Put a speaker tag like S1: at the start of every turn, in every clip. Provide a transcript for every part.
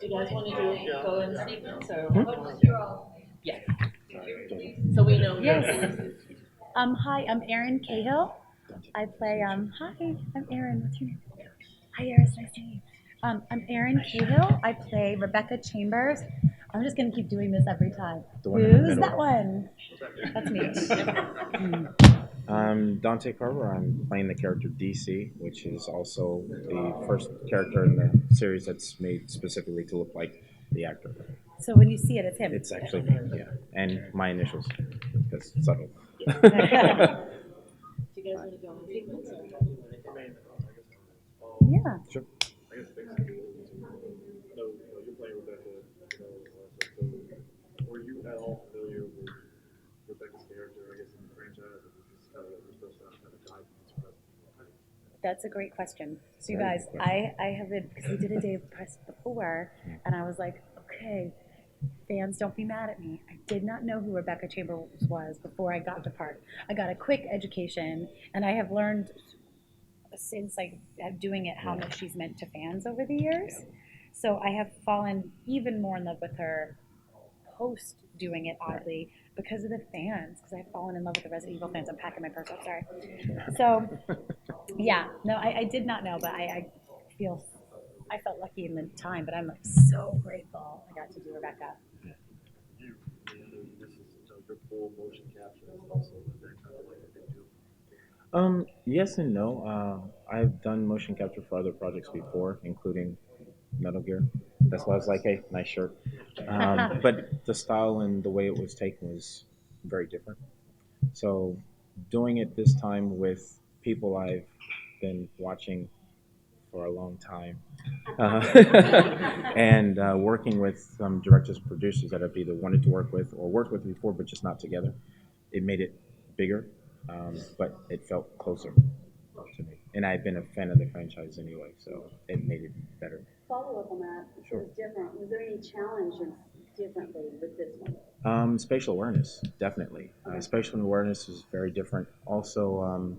S1: Do you guys want to do it, go in sequence or? Yeah,
S2: Hmm?
S1: so we know.
S2: Yes. Hi, I'm Erin Cahill. I play, hi, I'm Erin. What's your name? Hi, Erin. Nice to meet you. I'm Erin Cahill. I play Rebecca Chambers. I'm just going to keep doing this every time.
S3: The one in the
S2: Who's
S3: middle.
S2: that one? That's me.
S3: I'm Dante Carver. I'm playing the character DC, which is also the first character in the series that's made specifically to look like the actor.
S2: So when you see it, it's him.
S3: It's actually me, yeah. And my initials, because subtle.
S1: Do you guys want to go in sequence or?
S2: Yeah.
S3: Sure.
S4: I guess basically, you're playing Rebecca, so were you at all familiar with Rebecca's character, I guess, in the franchise, or just kind of like your first time kind of diving into it?
S2: That's a great question. So you
S3: Very
S2: guys,
S3: good question.
S2: I have been, because we did a day of press before, and I was like, okay, fans, don't be mad at me. I did not know who Rebecca Chambers was before I got to part. I got a quick education, and I have learned since like doing it how much she's meant to fans over the years. So I have fallen even more in love with her post doing it, oddly, because of the fans, because I've fallen in love with the Resident Evil fans. I'm packing my purse up, sorry. So yeah, no, I did not know, but I feel, I felt lucky in the time, but I'm like so grateful I got to do Rebecca.
S4: You, this is your full motion capture, is also that kind of like a big deal.
S3: Yes and no. I've done motion capture for other projects before, including Metal Gear. That's why I was like, hey, nice shirt. But the style and the way it was taken was very different. So doing it this time with people I've been watching for a long time, uh, and working with some directors and producers that I've either wanted to work with or worked with before, but just not together, it made it bigger, but it felt closer to me. And I've been a fan of the franchise anyway, so it made it better.
S5: Follow up on that.
S3: Sure.
S5: It was different. Was there any challenges differently with this one?
S3: Spatial awareness, definitely. Spatial awareness is very different. Also,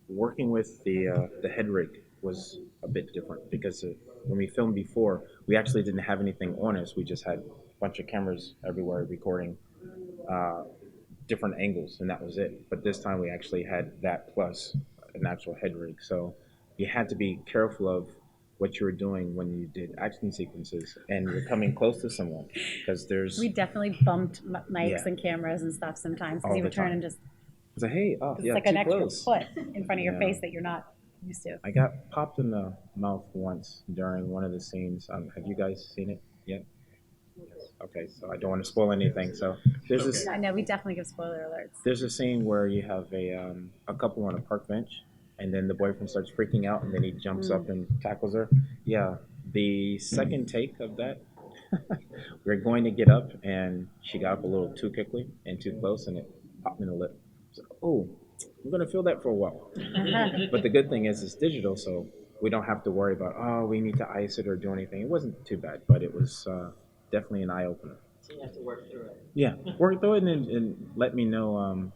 S3: working with the head rig was a bit different because when we filmed before, we actually didn't have anything on us. We just had a bunch of cameras everywhere recording uh, different angles, and that was it. But this time we actually had that plus an actual head rig. So you had to be careful of what you were doing when you did action sequences and you're coming close to someone because there's
S2: We definitely bumped mics
S3: Yeah.
S2: and cameras and stuff sometimes because
S3: All
S2: you
S3: the
S2: would turn
S3: time.
S2: and just,
S3: it's like, hey, oh,
S2: it's
S3: yeah,
S2: like
S3: too
S2: an extra
S3: close.
S2: foot in front of your
S3: Yeah.
S2: face that you're not used to.
S3: I got popped in the mouth once during one of the scenes. Have you guys seen it yet? Okay, so I don't want to spoil anything. So there's this
S2: I know we definitely give spoiler alerts.
S3: there's a scene where you have a couple on a park bench, and then the boyfriend starts freaking out, and then he jumps up and tackles her. Yeah, the second take of that, we are going to get up, and she got up a little too quickly and too close, and it popped me in the lip. So, oh, I'm gonna feel that for a while. But the good thing is it's digital, so we don't have to worry about we need to ice it or do anything. It wasn't too bad, but it was definitely an eye opener.
S1: So you have to work through it.
S3: Yeah, work through it and let me know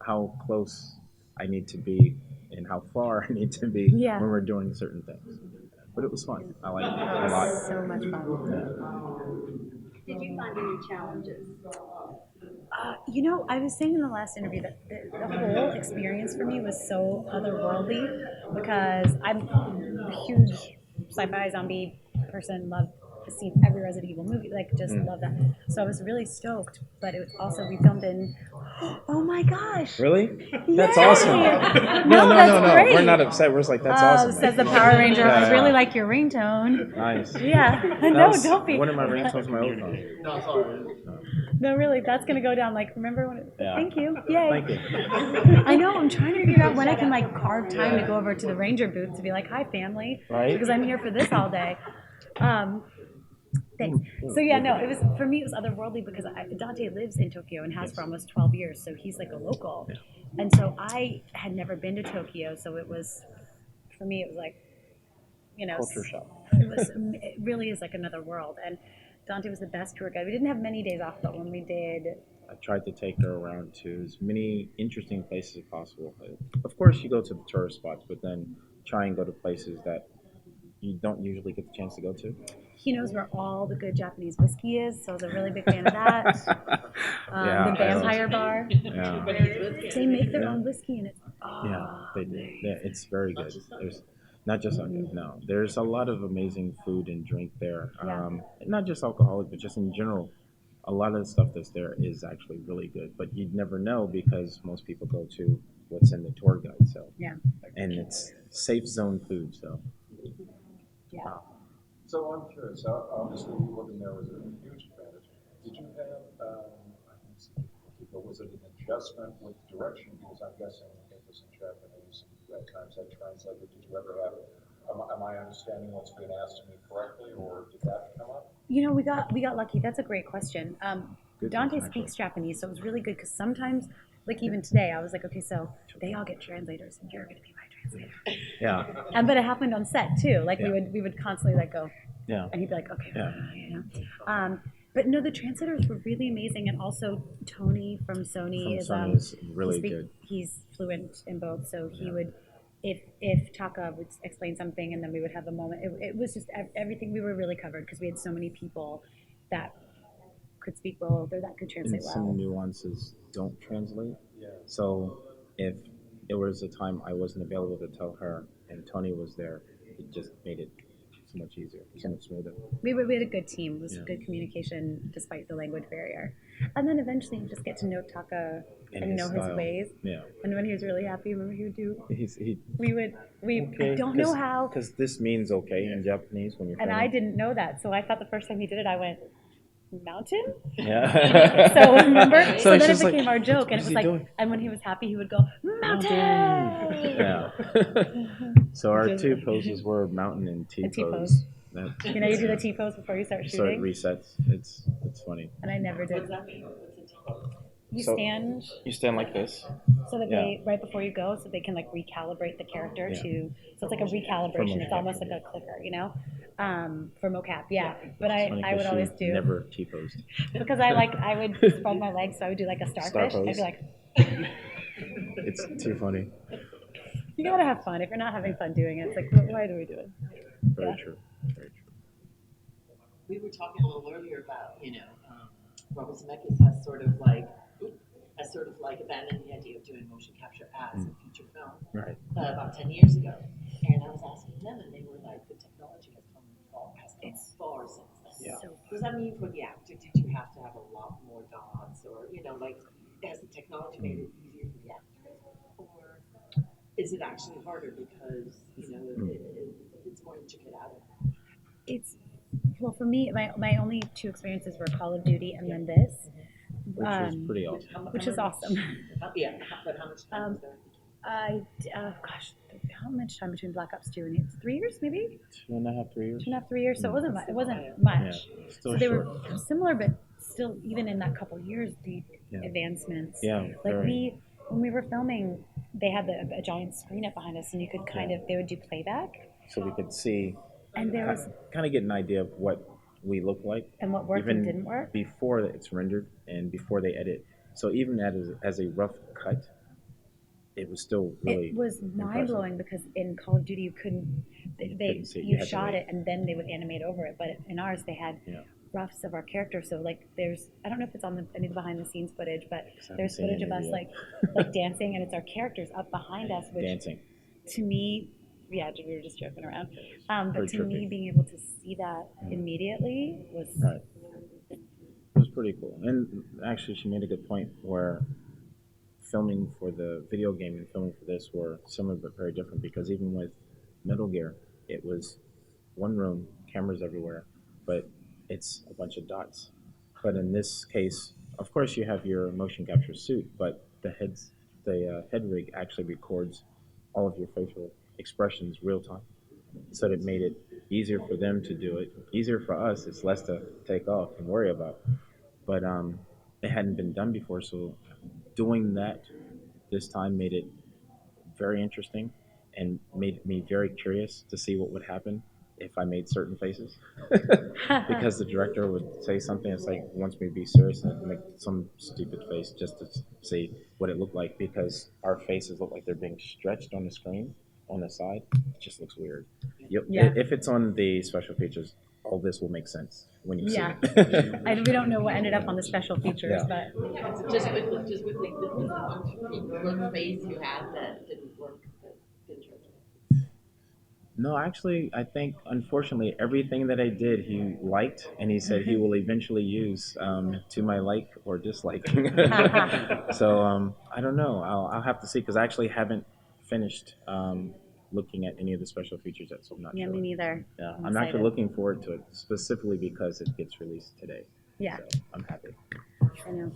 S3: how close I need to be and how far I need to be
S2: Yeah.
S3: when we're doing certain things. But it was fun. I liked it
S2: That
S3: a lot.
S2: was so much fun.
S5: Did you find any challenges?
S2: You know, I was saying in the last interview that the whole experience for me was so otherworldly because I'm a huge sci-fi zombie person, love seen every Resident Evil movie, like just love that. So I was really stoked, but it was also we filmed in. Oh my gosh!
S3: Really?
S2: Yay!
S3: That's awesome.
S2: No, that's
S3: No.
S2: great.
S3: We're not upset. We're just like, that's awesome.
S2: Says the Power Ranger.
S3: Yeah,
S2: I really
S3: yeah.
S2: like your ringtone.
S3: Nice.
S2: Yeah,
S3: That
S2: no,
S3: was
S2: don't be.
S3: one of my ringtones, my old phone.
S4: No, sorry.
S2: No, really, that's gonna go down. Like, remember when?
S3: Yeah.
S2: Thank you. Yay.
S3: Thank you.
S2: I know. I'm trying to figure out when I can like carve time to go over to the Ranger booth to be like, "Hi, family,"
S3: Right?
S2: because I'm here for this all day. Thanks. So yeah, no, it was for me. It was otherworldly because Dante lives in Tokyo and has for almost 12 years, so he's like a local. And so I had never been to Tokyo, so it was for me. It was like, you know,
S3: Culture shock.
S2: it really is like another world. And Dante was the best tour guide. We didn't have many days off, but when we did,
S3: I tried to take her around to as many interesting places as possible. Of course, you go to the tourist spots, but then try and go to places that you don't usually get the chance to go to.
S2: He knows where all the good Japanese whiskey is, so I was a really big fan of that.
S3: Yeah,
S2: The vampire bar.
S3: Yeah,
S2: They make their own whiskey, and it's
S3: yeah, they do. Yeah, it's very good. There's not just no. There's a lot of amazing food and drink there.
S2: Yeah.
S3: Not just alcoholic, but just in general. A lot of the stuff that's there is actually really good, but you'd never know because most people go to what's in the tour guide. So
S2: yeah,
S3: and it's safe zone food. So
S2: yeah.
S6: So I'm curious, obviously living there was a huge advantage. Did you have, I think it's difficulty, but was it an adjustment with direction? Because I'm guessing it was in Japanese, and at times that translated. Did you ever have, am I understanding what's being asked of me correctly, or did that come up?
S2: You know, we got lucky. That's a great question.
S3: Good
S2: Dante
S3: question,
S2: speaks
S3: actually.
S2: Japanese, so it was really good because sometimes, like even today, I was like, okay, so they all get translators, and you're gonna be my translator.
S3: yeah,
S2: But it happened on set too. Like
S3: Yeah.
S2: we would constantly like go,
S3: yeah,
S2: and he'd be like, okay,
S3: Yeah.
S2: you know. But no, the translators were really amazing, and also Tony from Sony
S3: From
S2: is
S3: Sony is really
S2: he
S3: good.
S2: He's fluent in both, so he
S3: Yeah.
S2: would. If Taka would explain something and then we would have a moment, it was just everything. We were really covered because we had so many people that could speak well or that could translate
S3: and some
S2: well.
S3: nuances don't translate.
S6: Yeah.
S3: So if there was a time I wasn't available to tell her and Tony was there, it just made it so much easier, so much smoother.
S2: We had a good team. It was
S3: Yeah.
S2: good communication despite the language barrier. And then eventually you just get to know Taka and
S3: his
S2: know his
S3: style.
S2: ways.
S3: Yeah.
S2: And when he was really happy, remember he would do.
S3: He
S2: I don't know how.
S3: because this means okay in Japanese when you're
S2: And
S3: filming.
S2: I didn't know that, so I thought the first time he did it, I went, mountain?
S3: Yeah.
S2: So remember?
S3: So
S2: So
S3: it's
S2: then it
S3: just like,
S2: became our joke,
S3: what
S2: and
S3: is
S2: it was
S3: he
S2: like,
S3: doing?
S2: and when he was happy, he would go, mountain!
S3: Yeah. So our
S2: Just-
S3: two poses were mountain and T
S2: A T-pose.
S3: pose. That
S2: You know, you do the T-pose before you start
S3: so it
S2: shooting,
S3: resets. It's funny.
S2: and I never
S1: What
S2: did.
S1: does that mean? What's a T-pose?
S2: You
S3: So-
S2: stand
S3: You stand like this.
S2: so that
S3: Yeah.
S2: they, right before you go, so they can like recalibrate the character
S3: Yeah.
S2: to, so it's like a recalibration.
S3: motion
S2: It's almost like a clicker, you know? For mocap, yeah. But
S3: It's funny
S2: I would
S3: 'cause
S2: always
S3: she
S2: do,
S3: never T posed.
S2: because I would spread my legs, so I would do like a starfish. I'd
S3: pose.
S2: be like,
S3: It's too funny.
S2: you gotta have fun. If you're not having fun doing it, it's like, why do we do it?
S3: Very
S2: Yeah.
S3: true. Very true.
S1: We were talking a little earlier about, Robert Zemeckis has sort of like abandoned the idea of doing motion capture as a feature film
S3: Right.
S1: about 10 years ago. And I was asking them, and they were like, the technology has come far since then.
S3: Yeah.
S2: So
S1: What does that mean for the actor? Did you have to have a lot more dots, or has the technology made it easier for the actors, or is it actually harder because it's more intricate out of it?
S2: it's, well, for me, my only two experiences were Call of Duty and then this,
S3: Which was pretty awesome.
S2: which is awesome.
S1: But how much time is there?
S2: Gosh, how much time between Black Ops 2 and 3 years, maybe
S3: 2.5, 3 years.
S2: 2.5, 3 years. So it wasn't
S1: That's
S2: it wasn't
S1: still-
S2: much.
S3: Yeah. Still
S2: So they
S3: short.
S2: were similar, but still, even in that couple years, the
S3: Yeah.
S2: advancements.
S3: Yeah.
S2: Like
S3: very.
S2: when we were filming, they had a giant screen up behind us, and you could they would do playback,
S3: So we could see,
S2: and there was
S3: kind of get an idea of what we look like.
S2: and what worked
S3: even
S2: and didn't work.
S3: before it's rendered and before they edit. So even as a rough cut, it was still really
S2: It was mind blowing because in Call of Duty you couldn't.
S3: Couldn't see it. You
S2: You
S3: had to
S2: shot
S3: wait.
S2: it and then they would animate over it. But in ours they had
S3: Yeah.
S2: roughs of our characters. So like I don't know if it's on any behind the scenes footage, but
S3: haven't
S2: there's
S3: seen
S2: footage of
S3: any
S2: us
S3: yet.
S2: like dancing, and it's our characters up behind us, which
S3: dancing.
S2: to me, yeah, we were just joking around. But
S3: Very
S2: to me,
S3: trippy.
S2: being able to see that immediately was
S3: Right. It was pretty cool. And actually, she made a good point where filming for the video game and filming for this were similar but very different, because even with Metal Gear, it was one room, cameras everywhere, but it's a bunch of dots. But in this case, of course, you have your motion capture suit, but the head rig actually records all of your facial expressions real time. So it made it easier for them to do it, easier for us. It's less to take off and worry about. But it hadn't been done before, so doing that this time made it very interesting and made me very curious to see what would happen if I made certain faces. Because the director would say something, it's like wants me to be serious and I'd make some stupid face just to see what it looked like, because our faces look like they're being stretched on the screen. on the side, it just looks weird. Yep.
S2: Yeah.
S3: If it's on the special features, all this will make sense when you see
S2: Yeah.
S3: it.
S2: And we don't know what ended up on the special features,
S3: Yeah.
S2: but
S1: Just quickly, the one phase you had that didn't work, that didn't charge you.
S3: No, actually, I think unfortunately everything that I did he liked, and he said he
S2: Mm-hmm.
S3: will eventually use to my like or dislike. So I don't know. I'll have to see because I actually haven't finished looking at any of the special features yet, so I'm not
S2: yeah,
S3: sure.
S2: me neither.
S3: Yeah,
S2: I'm
S3: I'm actually
S2: excited.
S3: looking forward to it specifically because it gets released today.
S2: Yeah,
S3: So I'm happy.
S2: I know.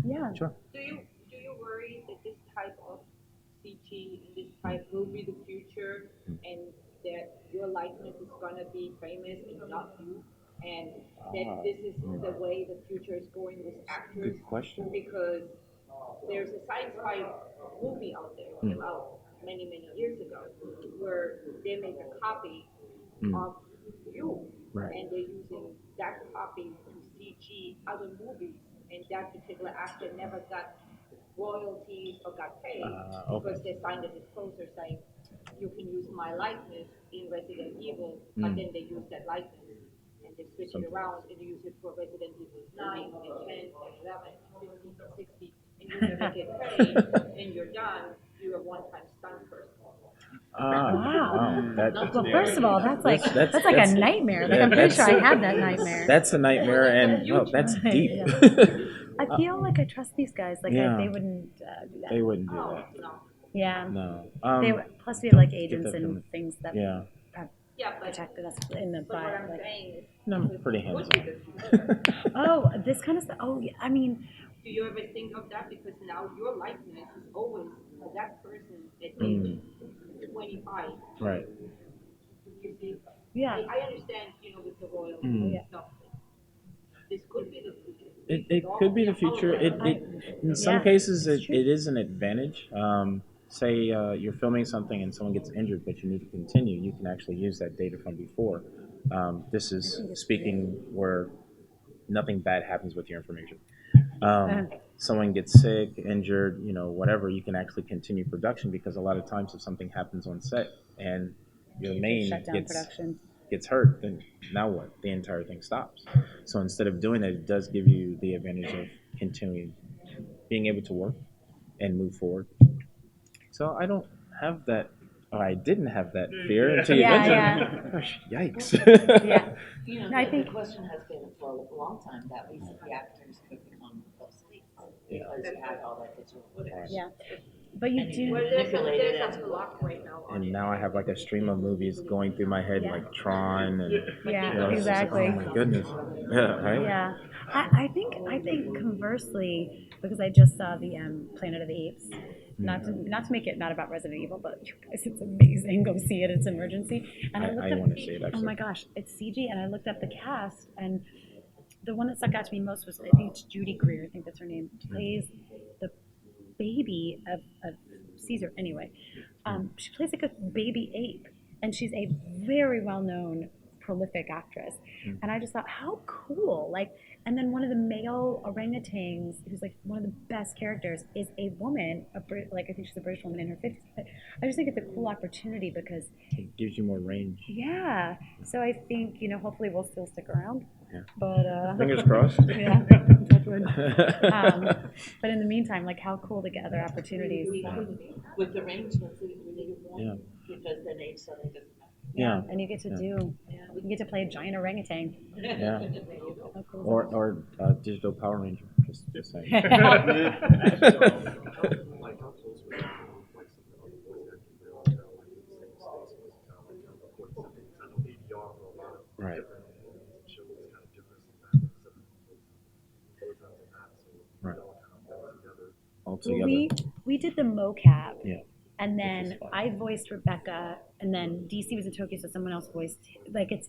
S2: Yeah.
S3: Sure.
S7: Do you worry that this type of CG and this type will be the future, and that your likeness is gonna be famous and not you, and that this is the way the future is going with actors?
S3: Good question.
S7: Because there's a sci-fi movie out there came out many years ago where they make a copy of you,
S3: Right.
S7: and they're using that copy to CG other movies, and that particular actor never got royalties or got paid
S3: Okay.
S7: because they signed a disclosure saying you can use my likeness in Resident Evil, but then they use that likeness and they switch it around and they use it for Resident Evil 9 and 10 and 11 and 15 and 16, and you never get paid and you're done. You're a one-time stunt person.
S2: Wow.
S3: That,
S2: Well, first of all, that's like
S3: That's-
S2: like
S3: that's-
S2: a nightmare. Like
S3: yeah,
S2: I'm pretty sure I
S3: that's-
S2: had that nightmare.
S3: that's a nightmare, and no, that's deep.
S2: I feel like I trust these guys. Like
S3: Yeah.
S2: they wouldn't do that.
S3: They wouldn't do
S7: Oh,
S3: that.
S7: no.
S2: Yeah.
S3: No.
S2: Plus we have like
S3: get
S2: agents
S3: that
S2: and
S3: feeling.
S2: things that
S3: Yeah.
S2: have
S7: Yeah, but
S2: protected us in the
S7: what
S2: bio.
S7: I'm
S2: Like,
S7: saying is,
S3: No, I'm pretty
S7: it would
S3: hands-on.
S7: be the future.
S2: oh, this kind of stuff. Oh, yeah. I mean,
S7: Do you ever think of that? Because now your likeness is always for that person at age 25.
S3: Right.
S7: You see?
S2: yeah.
S7: I understand, with the royal stuff. This could be the future.
S3: It could be the future. It in some
S2: Yeah,
S3: cases
S2: it's
S3: it
S2: true.
S3: is an advantage. Say you're filming something and someone gets injured, but you need to continue. You can actually use that data from before. This is speaking where nothing bad happens with your information. Someone gets sick, injured, whatever, you can actually continue production because a lot of times if something happens on set and your main
S2: Shut down production.
S3: gets hurt, then now what? The entire thing stops. So instead of doing that, it does give you the advantage of continuing, being able to work and move forward. So I don't have that, or I didn't have that fear until you
S2: Yeah,
S3: mentioned it. Gosh, yikes.
S2: Yeah.
S1: No,
S2: I
S1: the
S2: think-
S1: question has been for a long time that we see the actors could become obsolete
S3: Yeah.
S1: because you have all that digital footage.
S2: Yeah. But you
S1: And
S2: do.
S7: Well, there's
S1: manipulated
S7: a
S1: and-
S7: block right now on
S3: And
S7: it.
S3: now I have like a stream of movies going through my head,
S2: Yeah.
S3: like Tron, and
S2: Yeah,
S3: it's just like,
S2: exactly.
S3: oh my goodness. Yeah, right?
S2: Yeah, I think conversely, because I just saw the Planet of the Apes. Not to make it not about Resident Evil, but you guys, it's amazing. Go see it. It's emergency. And I looked
S3: I
S2: up.
S3: want to see it
S2: Oh
S3: actually.
S2: my gosh, it's CG, and I looked up the cast, and the one that stuck out to me most was I think it's Judy Greer. I think that's her name. Plays the baby of Caesar. Anyway, she plays like a baby ape, and she's a very well-known, prolific actress. And I just thought, how cool! Like, and then one of the male orangutans, who's like one of the best characters, is a woman. Like I think she's a British woman in her 50s. But I just think it's a cool opportunity because,
S3: It gives you more range.
S2: yeah. So I think hopefully we'll still stick around.
S3: Yeah.
S2: But
S3: Fingers crossed.
S2: yeah, touch wood. But in the meantime, like how cool to get other opportunities.
S1: With the range, that's a really good point.
S3: Yeah.
S1: Because then age suddenly doesn't matter.
S3: Yeah.
S2: And you get to do, you get to play a giant orangutan.
S3: Yeah.
S2: How cool is
S3: Or digital Power Ranger. Just saying.
S4: Like how close we are now, like some of the other voice acting, they all kind of like in the same space was kind of like voice acting. I know ADR for a lot of
S3: Right.
S4: different movies and shows is kind of different sometimes, except for photons and that, so
S3: Right.
S4: we all kind of blend together.
S3: All
S2: Well,
S3: together.
S2: we did the mocap,
S3: Yeah.
S2: and
S3: Which
S2: then
S3: is fun.
S2: I voiced Rebecca, and then DC was in Tokyo, so someone else voiced. Like it's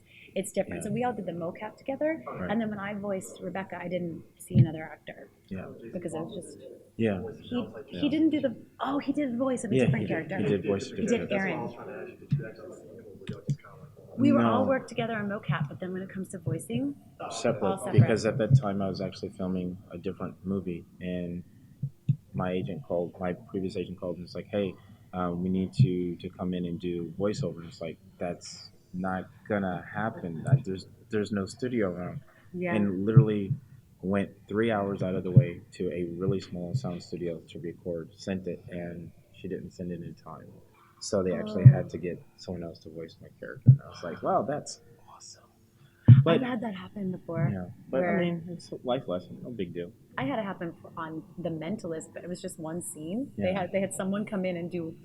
S2: different.
S3: Yeah.
S2: So we all did the mocap together,
S3: Right.
S2: and then when I voiced Rebecca, I didn't see another actor
S3: Yeah.
S2: because it was just
S3: Yeah.
S2: he didn't do the he did the voice of a
S3: Yeah.
S2: different
S3: He
S2: character.
S3: did voice a
S2: He
S3: different
S2: did
S3: character.
S2: Erin.
S4: I was trying to ask you, did you actually see them, or were y'all just kind of like,
S2: We were all
S3: No.
S2: worked together on mocap, but then when it comes to voicing,
S3: Separate,
S2: All separate.
S3: because at that time I was actually filming a different movie, and my previous agent called and was like, "Hey, we need to come in and do voiceover. It's like that's not gonna happen. There's no studio around,
S2: Yeah.
S3: and literally went 3 hours out of the way to a really small sound studio to record. Sent it, and she didn't send it in time, so they actually had to get someone else to voice my character. And I was like, wow, that's awesome. But
S2: I've had that happen before.
S3: yeah, but I
S2: where
S3: mean, it's a life lesson. No big deal.
S2: I had it happen on The Mentalist, but it was just one scene.
S3: Yeah.
S2: They had someone come in and do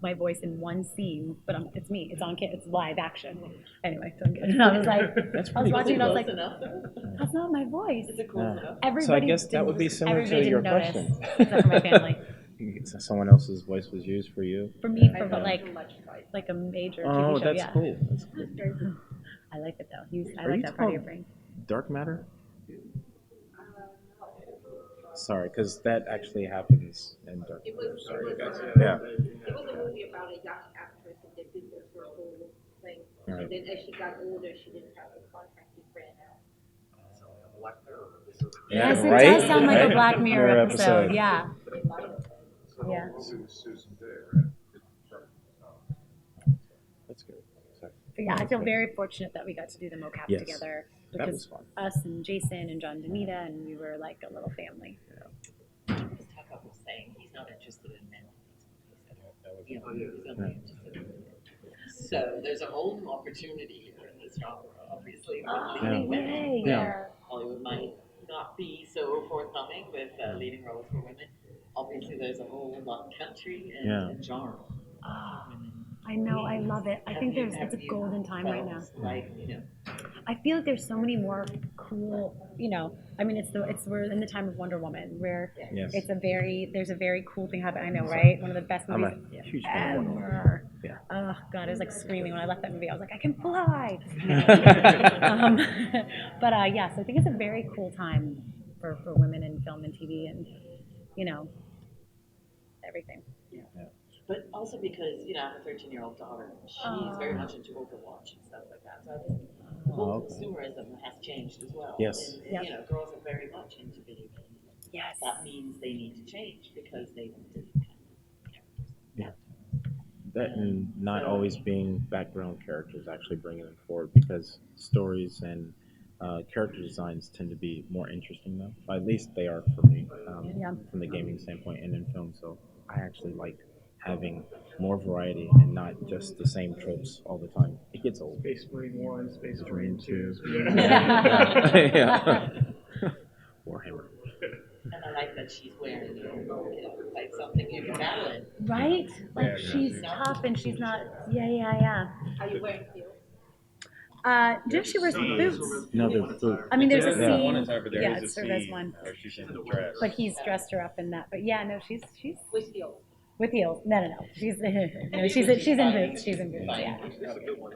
S2: my voice in one scene, but it's me. It's on it's live action. Anyway, so and I was like,
S3: That's
S2: I was
S3: pretty
S2: watching, and I was
S1: Close
S2: like,
S1: enough though.
S2: that's not my voice.
S1: Is it close enough?
S2: Everybody
S3: So I guess that would be similar to
S2: everybody
S3: your
S2: didn't notice,
S3: question.
S2: except for my family.
S3: So someone else's voice was used for you.
S2: For me,
S3: Yeah.
S2: for like a major
S3: Oh,
S2: TV show,
S3: that's
S2: yeah.
S3: cool. That's cool.
S2: I like it though. I
S3: Are
S2: like
S3: you
S2: that part of
S3: talking
S2: your brain.
S3: Dark matter? Sorry, because that actually happens in Dark
S7: It
S3: Matter.
S7: was,
S3: Sorry,
S7: it was,
S3: guys.
S7: a-
S3: Yeah.
S7: it was a movie about a young actress and they did her whole thing.
S3: Right.
S7: And then as she got older, she didn't have the contract, it ran out.
S3: Yeah,
S2: Yes, it
S3: right?
S2: does sound like a
S3: Right?
S2: Black Mirror
S3: Mirror
S2: episode.
S3: episode.
S2: Yeah.
S7: It might have been.
S2: Yeah.
S6: Susan Day, right?
S3: That's good. Sorry.
S2: But yeah, I feel very fortunate that we got to do the mocap
S3: Yes.
S2: together
S3: That was
S2: because
S3: fun.
S2: us and Jason and John Danita and we were like a little family.
S1: Just Tucker was saying he's not interested in men. You know, he's only interested in women. So there's a whole new opportunity here in this genre, obviously. with leading women.
S2: Yay,
S3: Yeah.
S2: yeah.
S1: Hollywood might not be so forthcoming with leading roles for women. Obviously, there's a whole country and,
S3: Yeah.
S1: and genre.
S2: Ah,
S1: Women.
S2: I know, I love it. I think it's a golden time right now.
S1: Like, you know,
S2: I feel like there's so many more cool, I mean, we're in the time of Wonder Woman where
S3: Yes.
S2: there's a very cool thing happening. I know, right? One of the best
S3: I'm
S2: movies
S3: a huge fan of Wonder Woman.
S2: ever.
S3: Yeah.
S2: Oh God, I was like screaming when I left that movie. I was like, I can fly. But yes, I think it's a very cool time for women in film and TV and everything.
S1: but also because, you know, I have a 13-year-old daughter. She's very much into Overwatch and stuff like that. So I think the whole
S3: Oh, okay.
S1: consumerism has changed as well.
S3: Yes.
S1: And,
S2: Yep.
S1: you know, girls are very much into video games.
S2: Yes.
S1: That means they need to change because they want different kind of characters.
S3: That and not always being background characters, actually bringing them forward because stories and character designs tend to be more interesting though. At least they are for me
S2: Yeah.
S3: from the gaming standpoint and in film. So I actually like having more variety and not just the same tropes all the time. It gets old.
S4: Space Marine 1, Space Marine 2.
S3: Yeah. Warhammer.
S1: And I like that she's wearing, like something you can battle in.
S2: Right? Like
S6: Yeah,
S2: she's tough and she's not. Yeah.
S7: Are you wearing heels?
S2: Did she wear some boots?
S3: No, they're food.
S2: I mean, there's a
S3: Yeah.
S2: scene.
S6: One is over there.
S2: Yeah,
S6: There's
S2: it's
S6: a
S2: her best
S6: scene
S2: one.
S6: where she's in the dress.
S2: But he's dressed her up in that. But yeah, no, she's
S7: With heels.
S2: with heels. No. She's no, she's in boots. She's in boots. Yeah.
S4: It's a good one.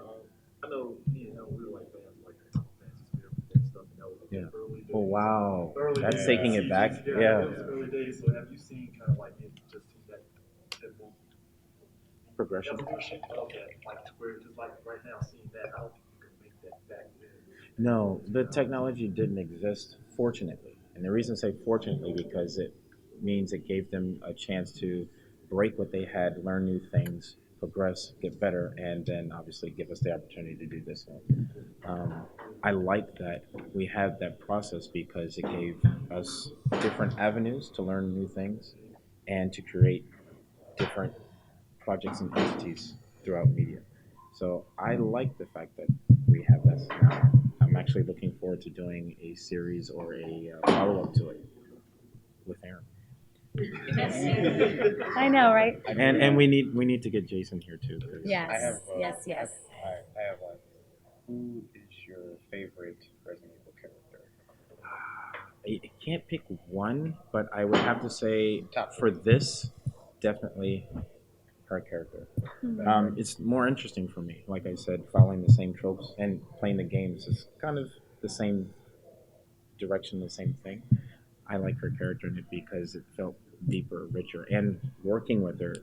S4: I know me and we were like fans like Fantasy Spirit and stuff, and that was like
S3: Yeah.
S4: early days.
S3: Oh wow,
S4: Early
S3: that's
S4: days.
S3: taking it back.
S4: Yeah,
S3: Yeah,
S4: that was early days. So have you seen kind of like it just that move
S3: progression.
S4: evolution of that, like where just like right now seeing that, I don't think you can make that back then.
S3: No, the technology didn't exist, fortunately. And the reason I say fortunately because it means it gave them a chance to break what they had, learn new things, progress, get better, and then obviously give us the opportunity to do this. I like that we had that process because it gave us different avenues to learn new things and to create different projects and entities throughout media. So I like the fact that we have this now. I'm actually looking forward to doing a series or a follow-up to it with Erin.
S2: I know, right?
S3: And we need to get Jason here too. 'Cause
S2: Yes.
S6: I have,
S2: Yes.
S6: I have one. Who is your favorite Resident Evil character?
S3: I can't pick one, but I would have to say
S6: Top
S3: for this, definitely her character. It's more interesting for me. Like I said, following the same tropes and playing the games is kind of the same direction, the same thing. I like her character in it because it felt deeper, richer, and working with her,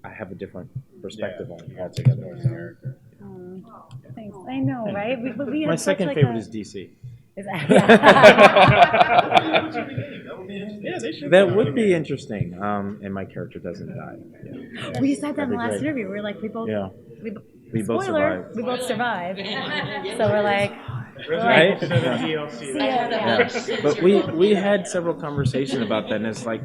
S3: I have a different perspective on it altogether.
S2: Thanks. I know, right? We
S3: My
S2: have such
S3: second
S2: like
S3: favorite
S2: a,
S3: is DC.
S4: Yeah, they should.
S3: That would be interesting. And my character doesn't die. Yeah.
S2: We said that in the
S3: That'd be
S2: last
S3: great.
S2: interview. We were like, we both,
S3: Yeah.
S2: we
S3: both
S2: spoiler,
S3: survived.
S2: we both survived. So we're like,
S3: Right?
S4: Resident Evil 7 DLC.
S2: yeah.
S3: But we had several conversations about that, and it's like,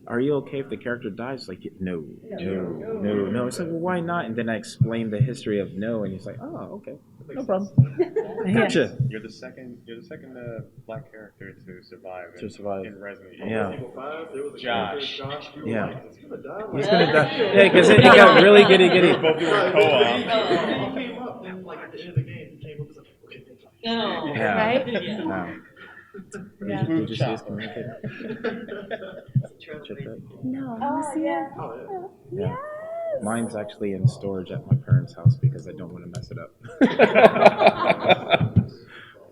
S3: are you okay if the character dies? Like, no. It's like, well, why not? And then I explained the history of no, and he's like, oh, okay, no problem. Gotcha.
S8: You're the second black character to survive. In Resident Evil.
S3: Yeah.
S4: Evil 5, there was a
S8: Josh.
S4: character, Josh, we were
S3: Yeah.
S4: like, is he gonna die?
S3: He's gonna die. Yeah, because it got really giddy.
S8: Both you were co-op.
S4: He came up, then like at the end of the game, he came up and was like, okay, thank you.
S1: No.
S3: Yeah.
S2: Right?
S3: Wow.
S2: Yeah.
S3: Did you see us communicate?
S2: No, I want to see it.
S4: Oh, yeah.
S3: Yeah. Mine's actually in storage at my parents' house because I don't want to mess it up.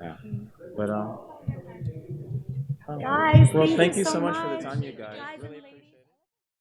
S3: Yeah. But
S2: Guys,
S3: well, thank you so much for the time, you guys.
S2: Guys,
S3: Really
S2: and